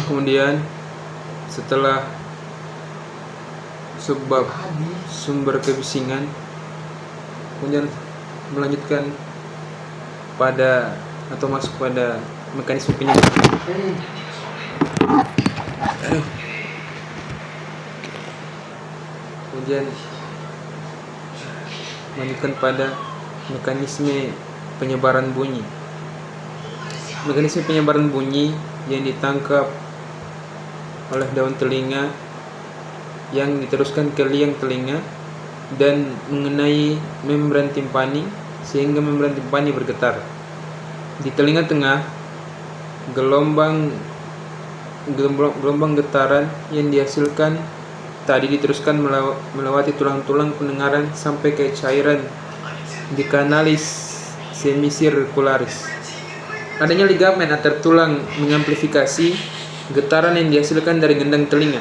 Kemudian setelah sebab sumber kebisingan, kemudian melanjutkan pada atau masuk pada mekanisme penyebaran. Kemudian melanjutkan pada mekanisme penyebaran bunyi. Mekanisme penyebaran bunyi yang ditangkap oleh daun telinga yang diteruskan ke liang telinga dan mengenai membran timpani sehingga membran timpani bergetar. Di telinga tengah, gelombang getaran yang dihasilkan tadi diteruskan melewati tulang-tulang pendengaran sampai ke cairan di kanalis semisirkularis. Adanya ligamen antar tulang mengamplifikasi getaran yang dihasilkan dari gendang telinga.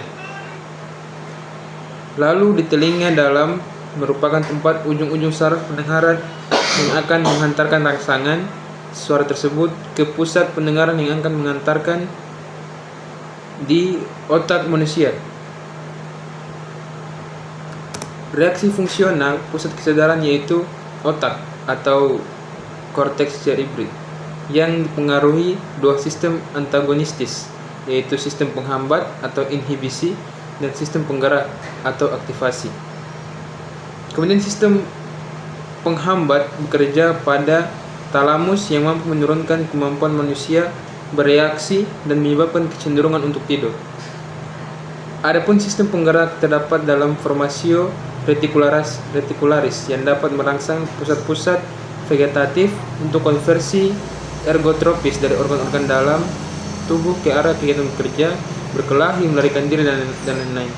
Lalu di telinga dalam merupakan tempat ujung-ujung saraf pendengaran yang akan menghantarkan rangsangan suara tersebut ke pusat pendengaran yang akan mengantarkan di otak manusia. Reaksi fungsional pusat kesadaran yaitu otak atau korteks cerebri yang dipengaruhi dua sistem antagonistis, yaitu sistem penghambat atau inhibisi dan sistem penggerak atau aktivasi. Kemudian sistem penghambat bekerja pada talamus yang mampu menurunkan kemampuan manusia bereaksi dan menyebabkan kecenderungan untuk tidur. Adapun sistem penggerak terdapat dalam formasio reticularis yang dapat merangsang pusat-pusat vegetatif untuk konversi ergotropis dari organ-organ dalam tubuh ke arah kegiatan bekerja, berkelahi, melarikan diri, dan lain-lain.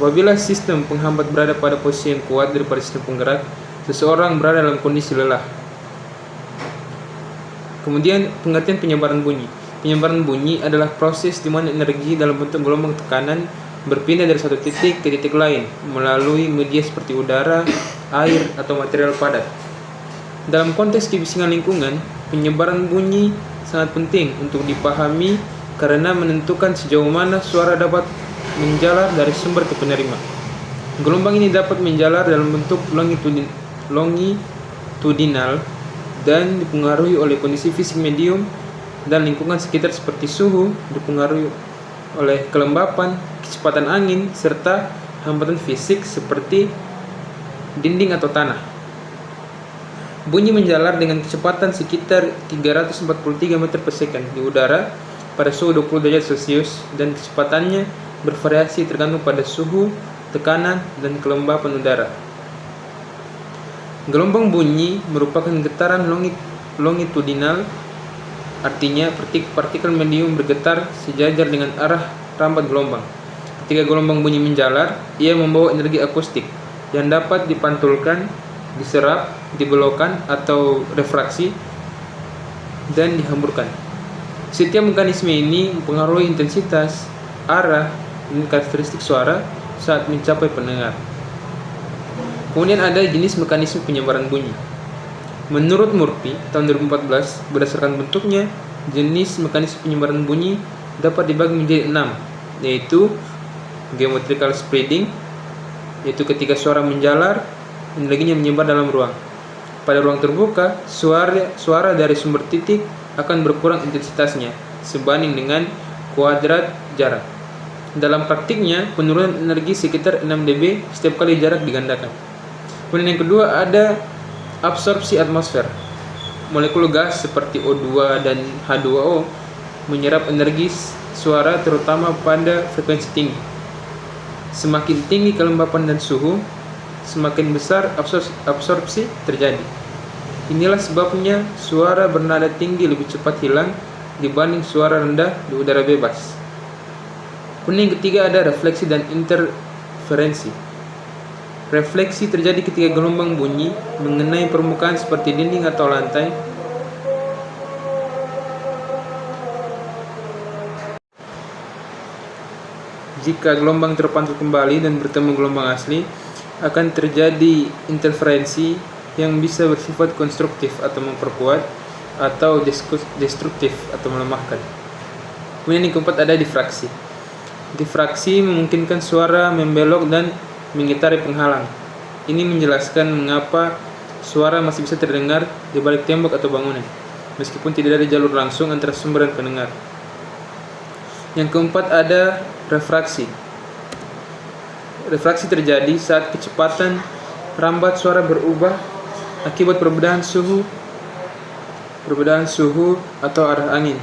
Apabila sistem penghambat berada pada posisi yang kuat daripada sistem penggerak, seseorang berada dalam kondisi lelah. Kemudian pengertian penyebaran bunyi. Penyebaran bunyi adalah proses di mana energi dalam bentuk gelombang tekanan berpindah dari satu titik ke titik lain melalui media seperti udara, air, atau material padat. Dalam konteks kebisingan lingkungan, penyebaran bunyi sangat penting untuk dipahami karena menentukan sejauh mana suara dapat menjalar dari sumber ke penerima. Gelombang ini dapat menjalar dalam bentuk longitudinal dan dipengaruhi oleh kondisi fisik medium dan lingkungan sekitar seperti suhu, dipengaruhi oleh kelembapan, kecepatan angin, serta hambatan fisik seperti dinding atau tanah. Bunyi menjalar dengan kecepatan sekitar 343 meter per second di udara pada suhu 20 derajat Celcius dan kecepatannya bervariasi tergantung pada suhu, tekanan, dan kelembapan udara. Gelombang bunyi merupakan getaran longitudinal, artinya partikel medium bergetar sejajar dengan arah rambat gelombang. Ketika gelombang bunyi menjalar, ia membawa energi akustik yang dapat dipantulkan, diserap, dibelokkan atau refraksi, dan dihamburkan. Setiap mekanisme ini mempengaruhi intensitas, arah, dan karakteristik suara saat mencapai pendengar. Kemudian ada jenis mekanisme penyebaran bunyi. Menurut Murphy tahun 2014, berdasarkan bentuknya, jenis mekanisme penyebaran bunyi dapat dibagi menjadi 6, yaitu geometrical spreading, yaitu ketika suara menjalar, energinya menyebar dalam ruang. Pada ruang terbuka, suara dari sumber titik akan berkurang intensitasnya sebanding dengan kuadrat jarak. Dalam praktiknya, penurunan energi sekitar 6 dB setiap kali jarak digandakan. Kemudian yang kedua ada absorpsi atmosfer. Molekul gas seperti O2 dan H2O menyerap energi suara terutama pada frekuensi tinggi. Semakin tinggi kelembapan dan suhu, semakin besar absorpsi terjadi. Inilah sebabnya suara bernada tinggi lebih cepat hilang dibanding suara rendah di udara bebas. Kemudian yang ketiga ada refleksi dan interferensi. Refleksi terjadi ketika gelombang bunyi mengenai permukaan seperti dinding atau lantai. Jika gelombang terpantul kembali dan bertemu gelombang asli, akan terjadi interferensi yang bisa bersifat konstruktif atau memperkuat, atau destruktif atau melemahkan. Kemudian yang keempat ada difraksi. Difraksi memungkinkan suara membelok dan mengitari penghalang. Ini menjelaskan mengapa suara masih bisa terdengar di balik tembok atau bangunan, meskipun tidak ada jalur langsung antara sumber dan pendengar. Yang keempat ada refraksi. Refraksi terjadi saat kecepatan rambat suara berubah akibat perbedaan suhu atau arah angin.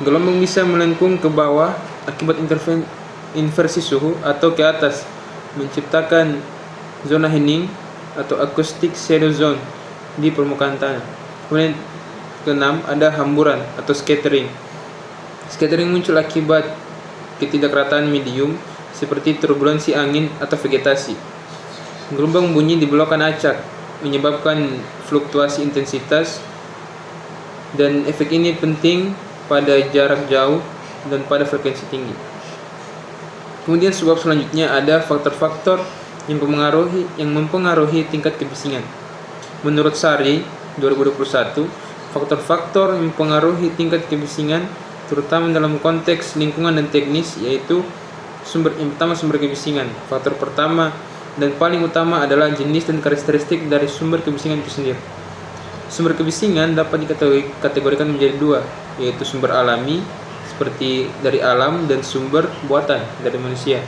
Gelombang bisa melengkung ke bawah akibat inversi suhu atau ke atas, menciptakan zona hening atau acoustic shadow zone di permukaan tanah. Kemudian keenam ada hamburan atau scattering. Scattering muncul akibat ketidakrataan medium seperti turbulensi angin atau vegetasi. Gelombang bunyi di belokan acak menyebabkan fluktuasi intensitas, dan efek ini penting pada jarak jauh dan pada frekuensi tinggi. Kemudian sebab selanjutnya ada faktor-faktor yang mempengaruhi tingkat kebisingan. Menurut Sari 2021, faktor-faktor yang mempengaruhi tingkat kebisingan terutama dalam konteks lingkungan dan teknis, yaitu yang pertama sumber kebisingan. Faktor pertama dan paling utama adalah jenis dan karakteristik dari sumber kebisingan itu sendiri. Sumber kebisingan dapat dikategorikan menjadi dua, yaitu sumber alami seperti dari alam dan sumber buatan dari manusia.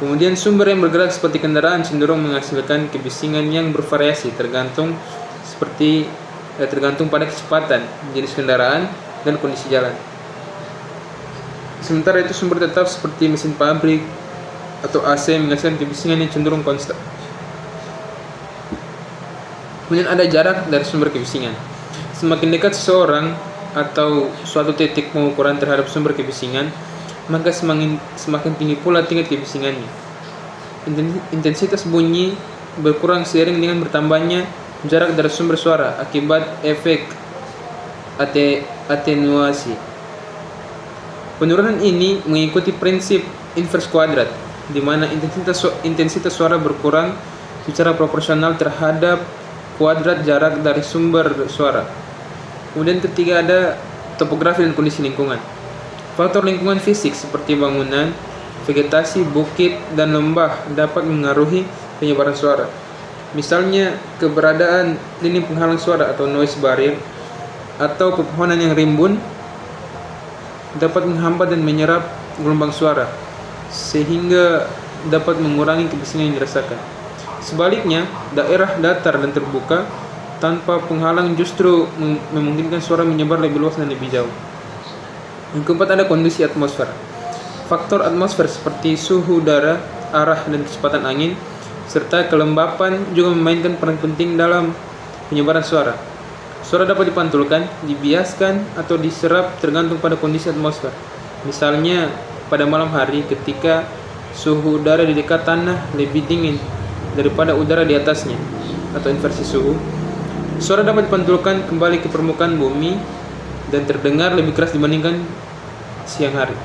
Kemudian sumber yang bergerak seperti kendaraan cenderung menghasilkan kebisingan yang bervariasi tergantung pada kecepatan, jenis kendaraan, dan kondisi jalan. Sementara itu sumber tetap seperti mesin pabrik atau AC menghasilkan kebisingan yang cenderung konstan. Kemudian ada jarak dari sumber kebisingan. Semakin dekat seseorang atau suatu titik pengukuran terhadap sumber kebisingan, maka semakin tinggi pula tingkat kebisingannya. Intensitas bunyi berkurang seiring dengan bertambahnya jarak dari sumber suara akibat efek atenuasi. Penurunan ini mengikuti prinsip inverse kuadrat, di mana intensitas suara berkurang secara proporsional terhadap kuadrat jarak dari sumber suara. Kemudian ketiga ada topografi dan kondisi lingkungan. Faktor lingkungan fisik seperti bangunan, vegetasi, bukit, dan lembah dapat mengaruhi penyebaran suara. Misalnya keberadaan lini penghalang suara atau noise barrier atau pepohonan yang rimbun dapat menghambat dan menyerap gelombang suara sehingga dapat mengurangi kebisingan yang dirasakan. Sebaliknya, daerah datar dan terbuka tanpa penghalang justru memungkinkan suara menyebar lebih luas dan lebih jauh. Yang keempat ada kondisi atmosfer. Faktor atmosfer seperti suhu udara, arah dan kecepatan angin, serta kelembapan juga memainkan peran penting dalam penyebaran suara. Suara dapat dipantulkan, dibiaskan, atau diserap tergantung pada kondisi atmosfer. Misalnya, pada malam hari ketika suhu udara di dekat tanah lebih dingin daripada udara di atasnya, atau inversi suhu, suara dapat dipantulkan kembali ke permukaan bumi dan terdengar lebih keras dibandingkan siang hari.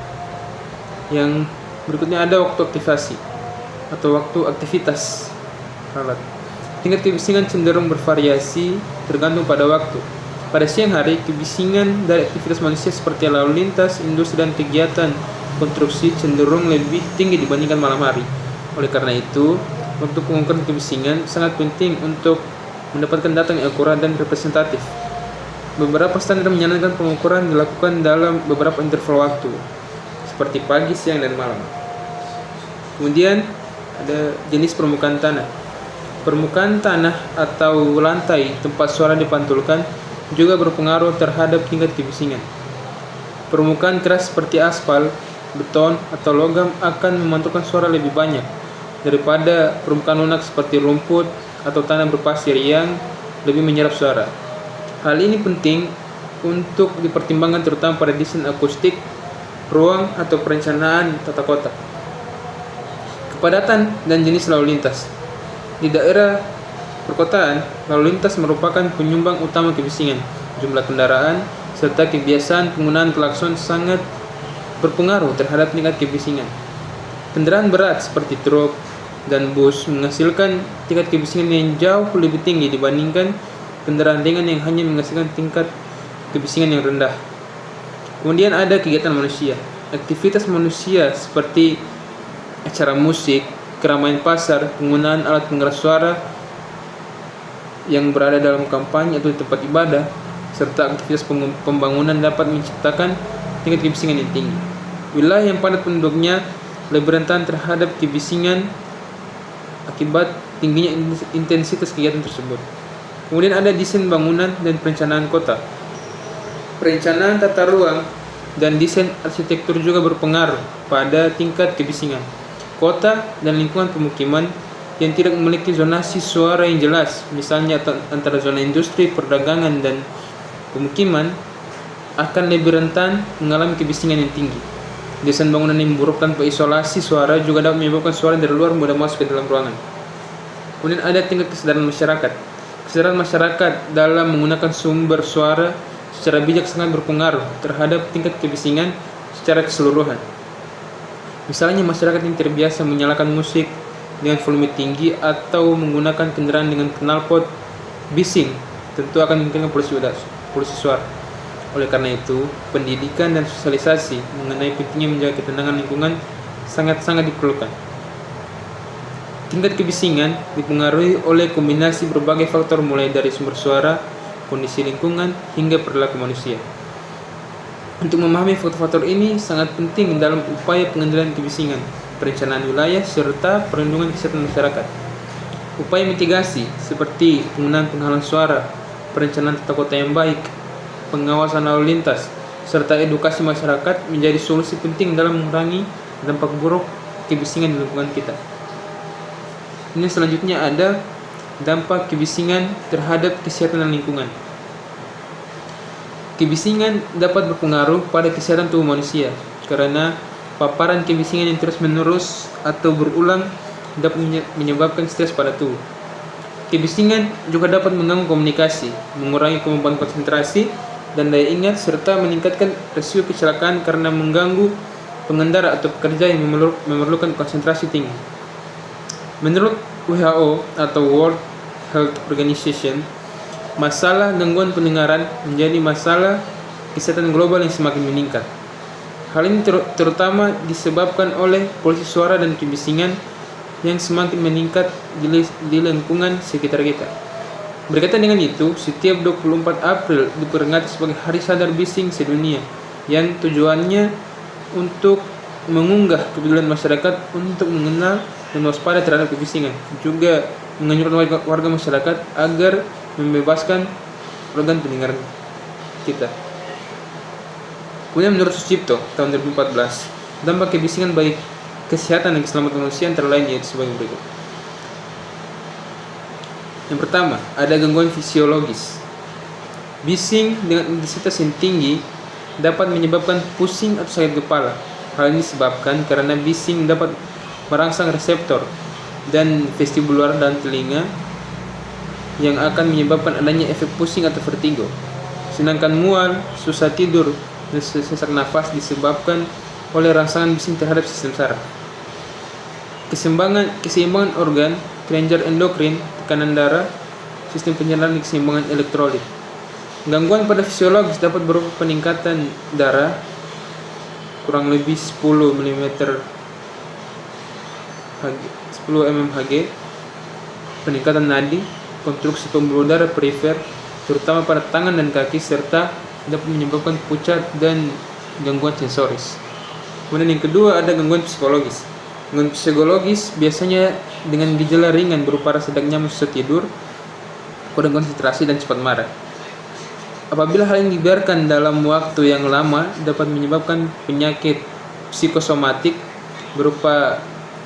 Yang berikutnya ada waktu aktivasi atau waktu aktivitas alat. Tingkat kebisingan cenderung bervariasi tergantung pada waktu. Pada siang hari, kebisingan dari aktivitas manusia seperti lalu lintas, industri, dan kegiatan konstruksi cenderung lebih tinggi dibandingkan malam hari. Oleh karena itu, waktu pengukuran kebisingan sangat penting untuk mendapatkan data yang akurat dan representatif. Beberapa standar menyarankan pengukuran dilakukan dalam beberapa interval waktu, seperti pagi, siang, dan malam. Kemudian ada jenis permukaan tanah. Permukaan tanah atau lantai tempat suara dipantulkan juga berpengaruh terhadap tingkat kebisingan. Permukaan keras seperti aspal, beton, atau logam akan memantulkan suara lebih banyak daripada permukaan lunak seperti rumput atau tanah berpasir yang lebih menyerap suara. Hal ini penting untuk dipertimbangkan terutama pada desain akustik, ruang, atau perencanaan tata kota. Kepadatan dan jenis lalu lintas. Di daerah perkotaan, lalu lintas merupakan penyumbang utama kebisingan. Jumlah kendaraan serta kebiasaan penggunaan klakson sangat berpengaruh terhadap tingkat kebisingan. Kendaraan berat seperti truk dan bus menghasilkan tingkat kebisingan yang jauh lebih tinggi dibandingkan kendaraan ringan yang hanya menghasilkan tingkat kebisingan yang rendah. Kemudian ada kegiatan manusia. Aktivitas manusia seperti acara musik, keramaian pasar, penggunaan alat pengeras suara yang berada dalam kampanye atau tempat ibadah, serta aktivitas pembangunan dapat menciptakan tingkat kebisingan yang tinggi. Wilayah yang padat penduduknya lebih rentan terhadap kebisingan akibat tingginya intensitas kegiatan tersebut. Kemudian ada desain bangunan dan perencanaan kota. Perencanaan tata ruang dan desain arsitektur juga berpengaruh pada tingkat kebisingan. Kota dan lingkungan pemukiman yang tidak memiliki zonasi suara yang jelas, misalnya antara zona industri, perdagangan, dan pemukiman, akan lebih rentan mengalami kebisingan yang tinggi. Desain bangunan yang buruk tanpa isolasi suara juga dapat menyebabkan suara dari luar mudah masuk ke dalam ruangan. Kemudian ada tingkat kesadaran masyarakat. Kesadaran masyarakat dalam menggunakan sumber suara secara bijak sangat berpengaruh terhadap tingkat kebisingan secara keseluruhan. Misalnya masyarakat yang terbiasa menyalakan musik dengan volume tinggi atau menggunakan kendaraan dengan knalpot bising tentu akan meningkatkan polusi suara. Oleh karena itu, pendidikan dan sosialisasi mengenai pentingnya menjaga ketenangan lingkungan sangat-sangat diperlukan. Tingkat kebisingan dipengaruhi oleh kombinasi berbagai faktor mulai dari sumber suara, kondisi lingkungan, hingga perilaku manusia. Untuk memahami faktor-faktor ini sangat penting dalam upaya pengendalian kebisingan, perencanaan wilayah, serta perlindungan kesehatan masyarakat. Upaya mitigasi seperti penggunaan penghalang suara, perencanaan tata kota yang baik, pengawasan lalu lintas, serta edukasi masyarakat menjadi solusi penting dalam mengurangi dampak buruk kebisingan di lingkungan kita. Ini selanjutnya ada dampak kebisingan terhadap kesehatan dan lingkungan. Kebisingan dapat berpengaruh pada kesehatan tubuh manusia karena paparan kebisingan yang terus-menerus atau berulang dapat menyebabkan stres pada tubuh. Kebisingan juga dapat mengganggu komunikasi, mengurangi kemampuan konsentrasi dan daya ingat, serta meningkatkan risiko kecelakaan karena mengganggu pengendara atau pekerja yang memerlukan konsentrasi tinggi. Menurut WHO atau World Health Organization, masalah gangguan pendengaran menjadi masalah kesehatan global yang semakin meningkat. Hal ini terutama disebabkan oleh polusi suara dan kebisingan yang semakin meningkat di lingkungan sekitar kita. Berkaitan dengan itu, setiap 24 April diperingati sebagai Hari Sadar Bising Sedunia yang tujuannya untuk mengunggah kepedulian masyarakat untuk mengenal dan waspada terhadap kebisingan. Juga menganjurkan warga masyarakat agar membebaskan organ pendengaran kita. Kemudian menurut Sucipto tahun 2014, dampak kebisingan bagi kesehatan dan keselamatan manusia antara lain yaitu sebagai berikut. Yang pertama, ada gangguan fisiologis. Bising dengan intensitas yang tinggi dapat menyebabkan pusing atau sakit kepala. Hal ini disebabkan karena bising dapat merangsang reseptor dan vestibular dan telinga yang akan menyebabkan adanya efek pusing atau vertigo. Sedangkan mual, susah tidur, dan sesak nafas disebabkan oleh rangsangan bising terhadap sistem saraf. Keseimbangan organ, kelenjar endokrin, tekanan darah, sistem pencernaan dan keseimbangan elektrolit. Gangguan pada fisiologis dapat berupa peningkatan darah kurang lebih 10 mmHg, peningkatan nadi, konstruksi pembuluh darah perifer terutama pada tangan dan kaki, serta dapat menyebabkan pucat dan gangguan sensoris. Kemudian yang kedua ada gangguan psikologis. Gangguan psikologis biasanya dengan gejala ringan berupa rasa tidak nyaman, susah tidur, kurang konsentrasi, dan cepat marah. Apabila hal ini dibiarkan dalam waktu yang lama dapat menyebabkan penyakit psikosomatik berupa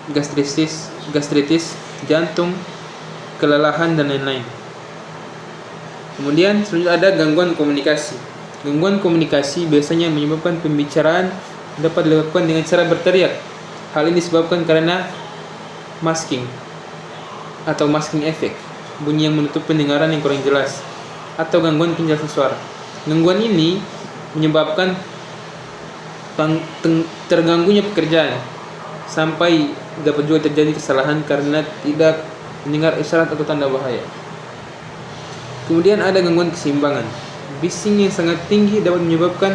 gastritis, jantung, kelelahan, dan lain-lain. Kemudian selanjutnya ada gangguan komunikasi. Gangguan komunikasi biasanya menyebabkan pembicaraan dapat dilakukan dengan cara berteriak. Hal ini disebabkan karena masking atau masking effect, bunyi yang menutup pendengaran yang kurang jelas, atau gangguan penjelasan suara. Gangguan ini menyebabkan terganggunya pekerjaan, sampai dapat juga terjadi kesalahan karena tidak mendengar isyarat atau tanda bahaya. Kemudian ada gangguan keseimbangan. Bising yang sangat tinggi dapat menyebabkan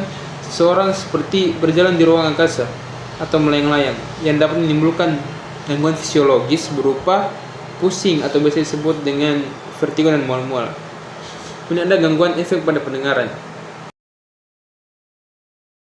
Seseorang seperti berjalan di ruang angkasa atau melayang-layang yang dapat menimbulkan gangguan fisiologis berupa pusing atau biasa disebut dengan vertigo dan mual-mual. Kemudian ada gangguan efek pada pendengaran.